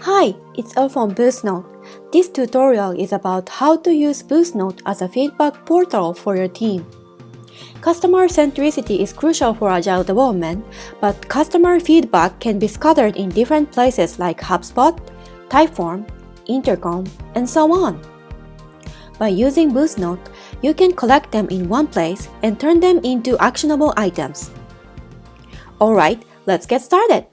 Hi, it's Elle from BoostNote. This tutorial is about how to use BoostNote as a feedback portal for your team. Customer centricity is crucial for agile development, but customer feedback can be scattered in different places like HubSpot, Typeform, Intercom, and so on. By using BoostNote, you can collect them in one place and turn them into actionable items. Alright, let's get started.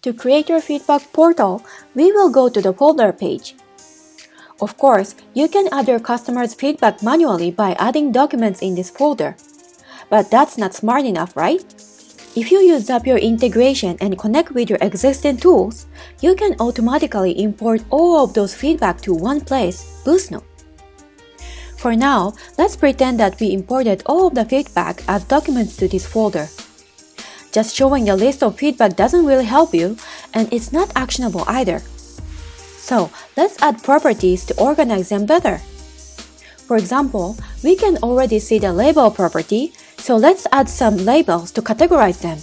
To create your feedback portal, we will go to the folder page. Of course, you can add your customers' feedback manually by adding documents in this folder. But that's not smart enough, right? If you use Zapier integration and connect with your existing tools, you can automatically import all of those feedback to one place, BoostNote. For now, let's pretend that we imported all of the feedback as documents to this folder. Just showing a list of feedback doesn't really help you, and it's not actionable either. So, let's add properties to organize them better. For example, we can already see the label property, so let's add some labels to categorize them.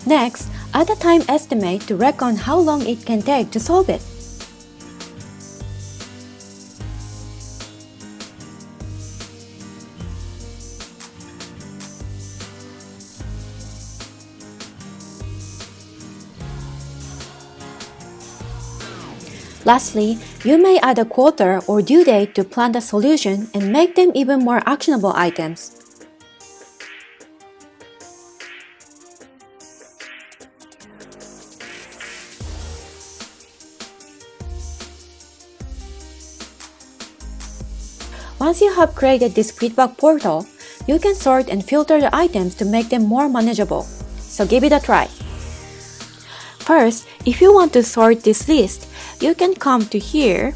Next, add a time estimate to reckon how long it can take to solve it. Lastly, you may add a quarter or due date to plan the solution and make them even more actionable items. Once you have created this feedback portal, you can sort and filter the items to make them more manageable. So give it a try. First, if you want to sort this list, you can come to here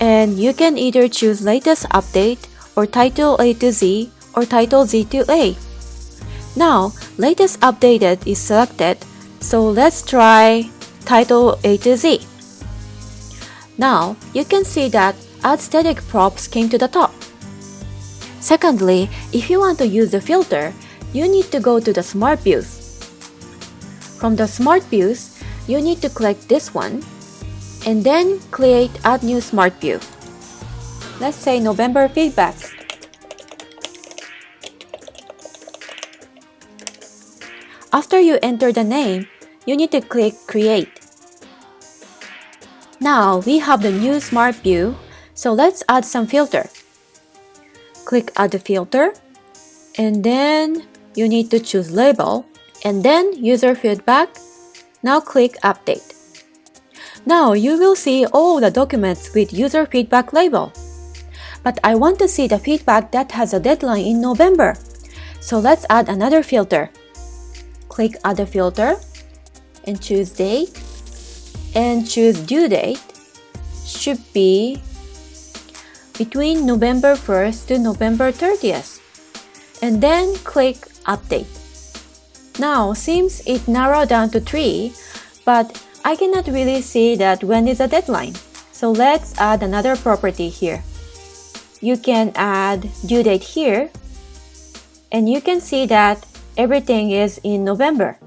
and you can either choose latest update or title A to Z or title Z to A. Now, latest updated is selected, so let's try title A to Z. Now, you can see that add static props came to the top. Secondly, if you want to use the filter, you need to go to the Smart Views. From the Smart Views, you need to click this one and then create Add New Smart View. Let's say November feedback. After you enter the name, you need to click Create. Now we have the new Smart View, so let's add some filter. Click Add the filter, and then you need to choose Label, and then User Feedback. Now click Update. Now you will see all the documents with User Feedback label. But I want to see the feedback that has a deadline in November. So let's add another filter. Click Add a filter, and choose Date, and choose Due Date. Should be between November 1st to November 30th. And then click Update. Now, seems it narrowed down to 3, but I cannot really see that when is the deadline. So let's add another property here. You can add due date here, and you can see that everything is in November.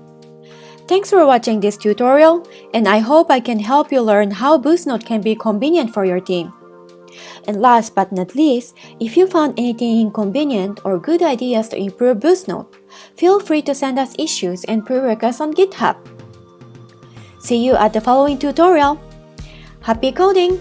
Thanks for watching this tutorial, and I hope I can help you learn how BoostNote can be convenient for your team. And last but not least, if you found anything inconvenient or good ideas to improve BoostNote, feel free to send us issues and pull requests on GitHub. See you at the following tutorial. Happy coding!